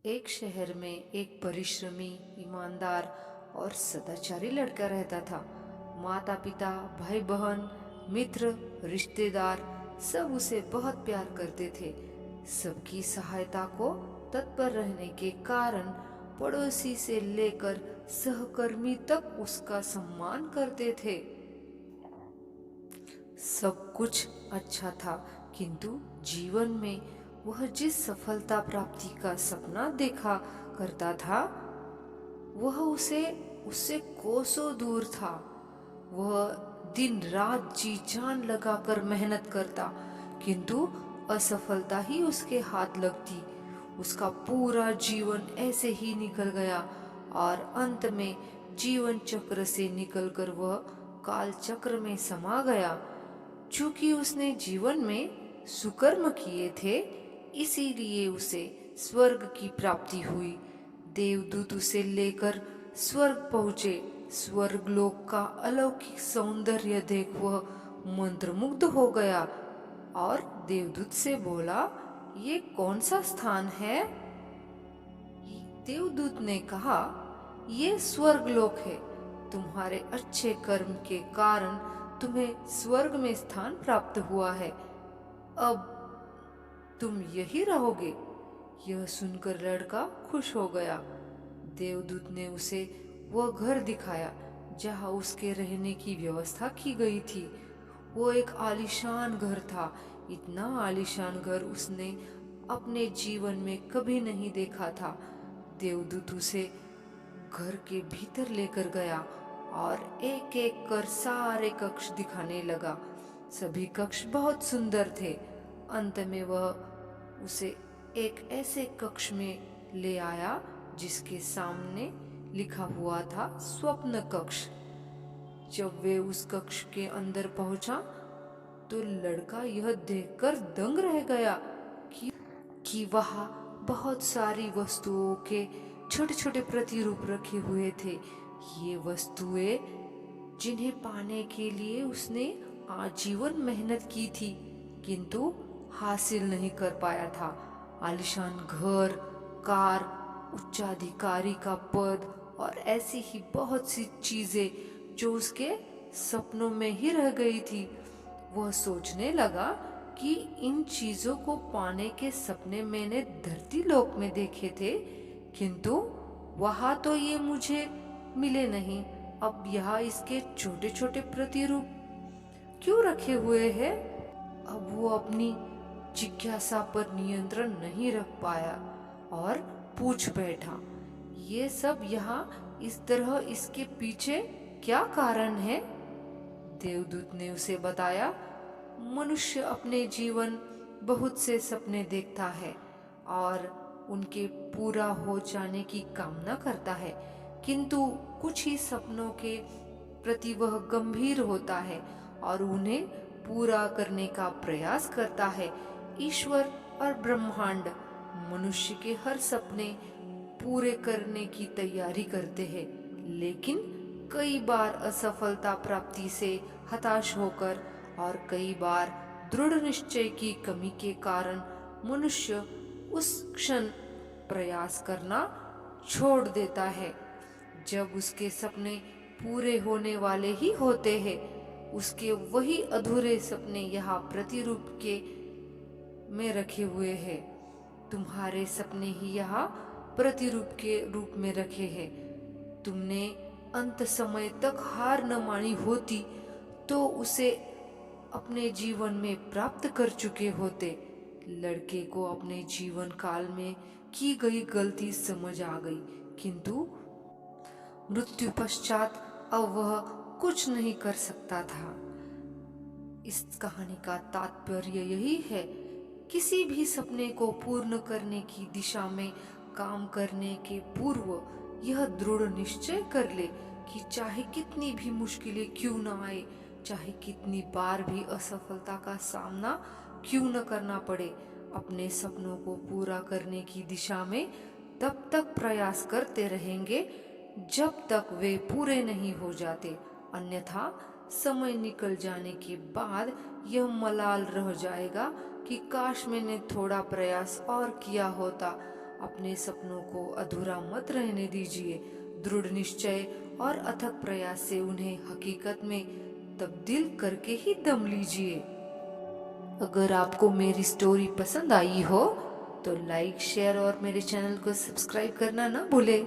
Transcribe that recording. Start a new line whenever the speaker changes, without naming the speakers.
एक शहर में एक परिश्रमी, ईमानदार और सदाचारी लड़का रहता था। माता पिता, भाई बहन, मित्र, रिश्तेदार सब उसे बहुत प्यार करते थे। सबकी सहायता को तत्पर रहने के कारण पड़ोसी से लेकर सहकर्मी तक उसका सम्मान करते थे। सब कुछ अच्छा था, किंतु जीवन में वह जिस सफलता प्राप्ति का सपना देखा करता था, वह उसे उससे कोसों दूर था। वह दिन रात जी जान लगाकर मेहनत करता, किंतु असफलता ही उसके हाथ लगती। उसका पूरा जीवन ऐसे ही निकल गया और अंत में जीवन चक्र से निकलकर वह काल चक्र में समा गया। चूंकि उसने जीवन में सुकर्म किए थे, इसीलिए उसे स्वर्ग की प्राप्ति हुई। देवदूत उसे लेकर स्वर्ग पहुँचे। स्वर्गलोक का अलौकिक सौंदर्य देख वह मंत्रमुग्ध हो गया और देवदूत से बोला, ये कौन सा स्थान है? देवदूत ने कहा, ये स्वर्गलोक है। तुम्हारे अच्छे कर्म के कारण तुम्हें स्वर्ग में स्थान प्राप्त हुआ है। अब तुम यही रहोगे। यह सुनकर लड़का खुश हो गया। देवदूत ने उसे वह घर दिखाया जहाँ उसके रहने की व्यवस्था की गई थी। वो एक आलीशान घर था। इतना आलीशान घर उसने अपने जीवन में कभी नहीं देखा था। देवदूत उसे घर के भीतर लेकर गया और एक एक कर सारे कक्ष दिखाने लगा। सभी कक्ष बहुत सुंदर थे। अंत में वह उसे एक ऐसे कक्ष में ले आया जिसके सामने लिखा हुआ था स्वप्न कक्ष। जब वे उस कक्ष के अंदर पहुंचा तो लड़का यह देखकर दंग रह गया कि वहां बहुत सारी वस्तुओं के छोटे छोटे प्रतिरूप रखे हुए थे। ये वस्तुएं जिन्हें पाने के लिए उसने आजीवन मेहनत की थी, किंतु हासिल नहीं कर पाया था। आलीशान घर, कार, उच्चाधिकारी का पद और ऐसी ही बहुत सी चीजें जो उसके सपनों में ही रह गई थी। वह सोचने लगा कि इन चीजों को पाने के सपने मैंने धरती लोक में देखे थे, किंतु वहां तो ये मुझे मिले नहीं। अब यहाँ इसके छोटे छोटे प्रतिरूप क्यों रखे हुए हैं? अब वो अपनी जिज्ञासा पर नियंत्रण नहीं रख पाया और पूछ बैठा, ये सब यहाँ इस तरह इसके पीछे क्या कारण है? देवदूत ने उसे बताया, मनुष्य अपने जीवन बहुत से सपने देखता है और उनके पूरा हो जाने की कामना करता है, किंतु कुछ ही सपनों के प्रति वह गंभीर होता है और उन्हें पूरा करने का प्रयास करता है। ईश्वर और ब्रह्मांड मनुष्य के हर सपने पूरे करने की तैयारी करते हैं, लेकिन कई बार असफलता प्राप्ति से हताश होकर और कई बार दृढ़ निश्चय की कमी के कारण मनुष्य उस क्षण प्रयास करना छोड़ देता है। जब उसके सपने पूरे होने वाले ही होते हैं, उसके वही अधूरे सपने यहाँ प्रतिरूप के में रखे हुए हैं। तुम्हारे सपने ही यहाँ प्रतिरूप के रूप में रखे हैं। तुमने अंत समय तक हार न मानी होती तो उसे अपने जीवन में प्राप्त कर चुके होते। लड़के को अपने जीवन काल में की गई गलती समझ आ गई, किंतु मृत्यु पश्चात अब वह कुछ नहीं कर सकता था। इस कहानी का तात्पर्य यही है, किसी भी सपने को पूर्ण करने की दिशा में काम करने के पूर्व यह दृढ़ निश्चय कर ले कि चाहे कितनी भी मुश्किलें क्यों न आए, चाहे कितनी बार भी असफलता का सामना क्यों न करना पड़े, अपने सपनों को पूरा करने की दिशा में तब तक प्रयास करते रहेंगे जब तक वे पूरे नहीं हो जाते। अन्यथा समय निकल जाने के बाद यह मलाल रह जाएगा कि काश मैंने थोड़ा प्रयास और किया होता, अपने सपनों को अधूरा मत रहने दीजिए। दृढ़ निश्चय और अथक प्रयास से उन्हें हकीकत में तब्दील करके ही दम लीजिए। अगर आपको मेरी स्टोरी पसंद आई हो तो लाइक, शेयर और मेरे चैनल को सब्सक्राइब करना ना भूले।